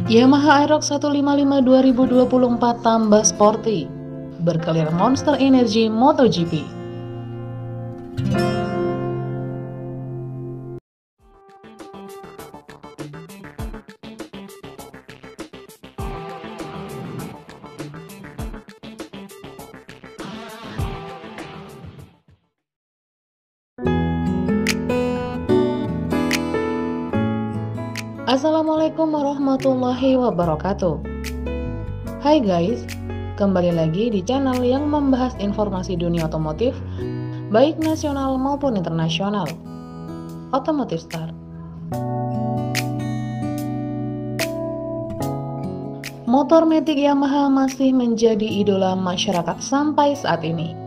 Yamaha Aerox 155 2024 tambah sporty, berkelir Monster Energy MotoGP. Assalamualaikum warahmatullahi wabarakatuh. Hai guys, kembali lagi di channel yang membahas informasi dunia otomotif, baik nasional maupun internasional. Otomotif Star. Motor metik Yamaha masih menjadi idola masyarakat sampai saat ini.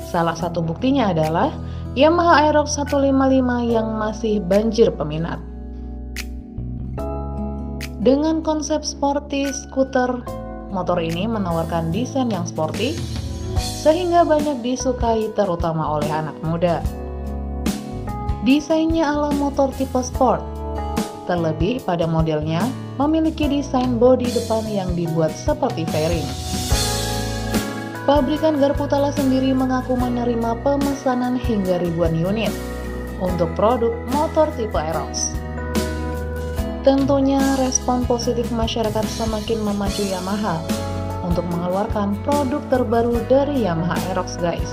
Salah satu buktinya adalah Yamaha Aerox 155 yang masih banjir peminat. Dengan konsep sporty skuter, motor ini menawarkan desain yang sporty, sehingga banyak disukai terutama oleh anak muda. Desainnya ala motor tipe sport, terlebih pada modelnya memiliki desain bodi depan yang dibuat seperti fairing. Pabrikan Garputala sendiri mengaku menerima pemesanan hingga ribuan unit untuk produk motor tipe Aerox. Tentunya respon positif masyarakat semakin memacu Yamaha untuk mengeluarkan produk terbaru dari Yamaha Aerox guys.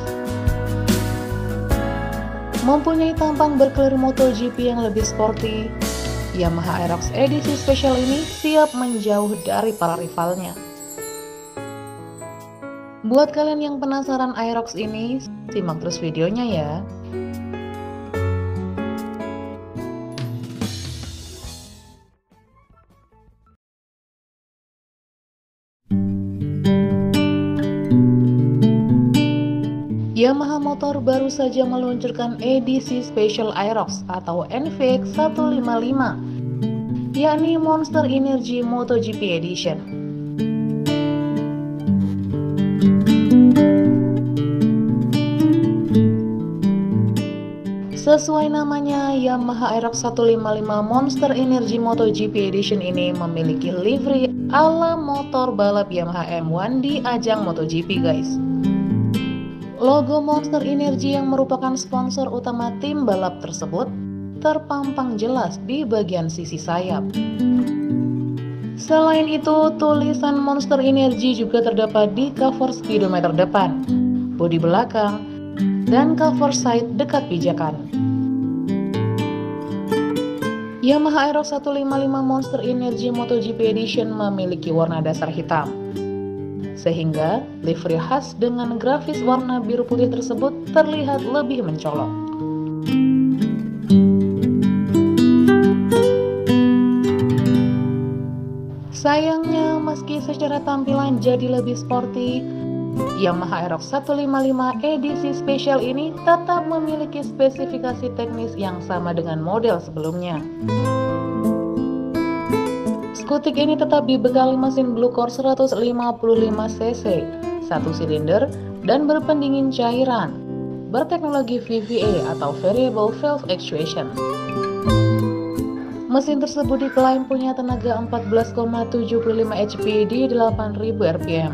Mempunyai tampang berkelir MotoGP yang lebih sporty, Yamaha Aerox edisi spesial ini siap menjauh dari para rivalnya. Buat kalian yang penasaran Aerox ini, simak terus videonya ya. Yamaha Motor baru saja meluncurkan edisi spesial Aerox atau NVX 155, yakni Monster Energy MotoGP Edition. Sesuai namanya, Yamaha Aerox 155 Monster Energy MotoGP Edition ini memiliki livery ala motor balap Yamaha M1 di ajang MotoGP guys. Logo Monster Energy yang merupakan sponsor utama tim balap tersebut terpampang jelas di bagian sisi sayap. Selain itu, tulisan Monster Energy juga terdapat di cover speedometer depan, bodi belakang, dan cover side dekat pijakan. Yamaha Aerox 155 Monster Energy MotoGP Edition memiliki warna dasar hitam, sehingga livery khas dengan grafis warna biru putih tersebut terlihat lebih mencolok. Sayangnya, meski secara tampilan jadi lebih sporty, Yamaha Aerox 155 edisi spesial ini tetap memiliki spesifikasi teknis yang sama dengan model sebelumnya. Skutik ini tetap dibekali mesin Bluecore 155cc, 1 silinder, dan berpendingin cairan, berteknologi VVA atau Variable Valve Actuation. Mesin tersebut diklaim punya tenaga 14,75 HP di 8000 rpm,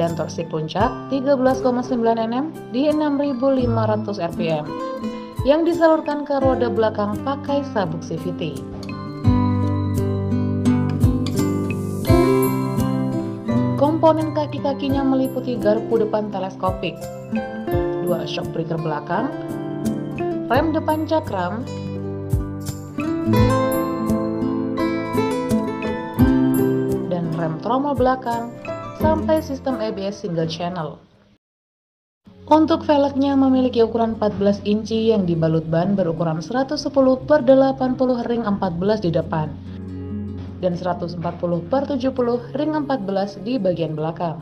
dan torsi puncak 13,9 Nm di 6500 rpm, yang disalurkan ke roda belakang pakai sabuk CVT. Komponen kaki-kakinya meliputi garpu depan teleskopik, 2 shock breaker belakang, rem depan cakram, dan rem tromol belakang, sampai sistem ABS single channel. Untuk velgnya memiliki ukuran 14 inci yang dibalut ban berukuran 110/80 ring 14 di depan, dan 140/70 ring 14 di bagian belakang.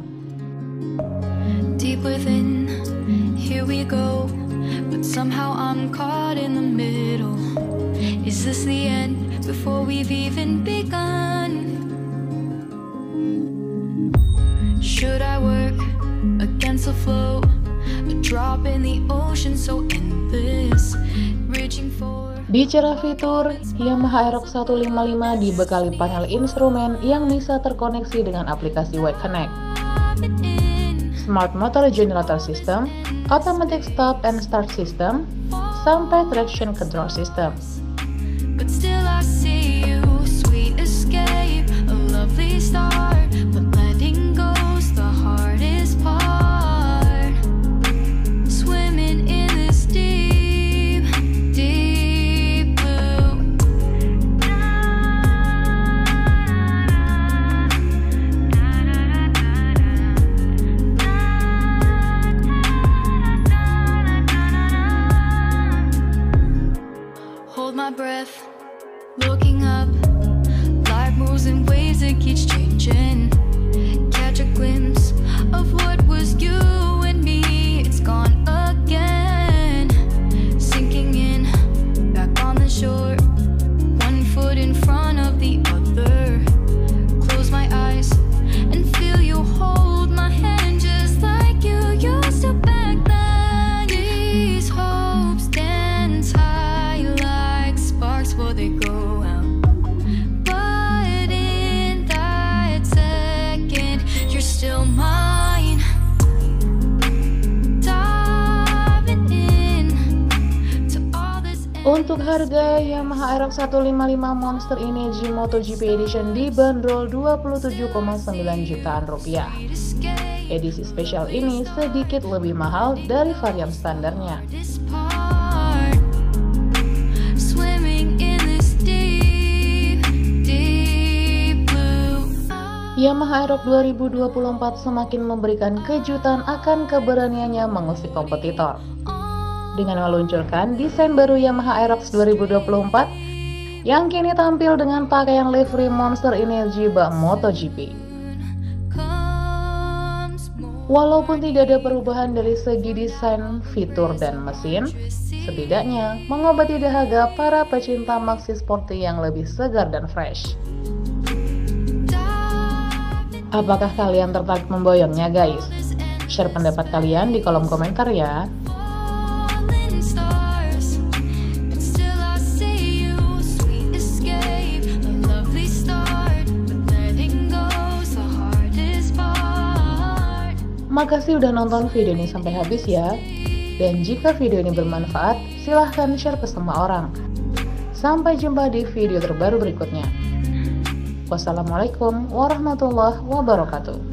Deep within, here we go, but somehow I'm caught in the middle. Is this the end before we've even begun? Should I work against the flow, a drop in the ocean so endless, reaching for Bicara fitur, Yamaha Aerox 155 dibekali panel instrumen yang bisa terkoneksi dengan aplikasi Webconnect, Smart Motor Generator System, Automatic Stop and Start System, sampai Traction Control System. But still I see you, sweet escape, a lovely start, but letting go's the hardest part. Swimming in this deep, deep blue. Hold my breath, looking up, life moves in waves that keeps changing. Catch a glimpse of what was you and me, it's gone again. Sinking in, back on the shore, one foot in front of the other. Close my eyes and feel you hold my hand just like you used to back then. These hopes dance high like sparks before they go out. But in that second, you're still mine. Diving in to all this. Untuk harga Yamaha Aerox 155 Monster Energy MotoGP Edition dibanderol 27,9 jutaan rupiah. Edisi spesial ini sedikit lebih mahal dari varian standarnya. This part, swimming in this deep, deep blue. Yamaha Aerox 2024 semakin memberikan kejutan akan keberaniannya mengusik kompetitor. Dengan meluncurkan desain baru Yamaha Aerox 2024 yang kini tampil dengan pakaian livery Monster Energy bak MotoGP. Walaupun tidak ada perubahan dari segi desain, fitur, dan mesin, setidaknya mengobati dahaga para pecinta maxi sporty yang lebih segar dan fresh. Apakah kalian tertarik memboyongnya guys? Share pendapat kalian di kolom komentar ya. Falling stars, but still I see you, sweet escape, a lovely start, but letting go's the hardest part. Makasih udah nonton video ini sampai habis ya. Dan jika video ini bermanfaat, silahkan share ke semua orang. Sampai jumpa di video terbaru berikutnya. Wassalamualaikum warahmatullahi wabarakatuh.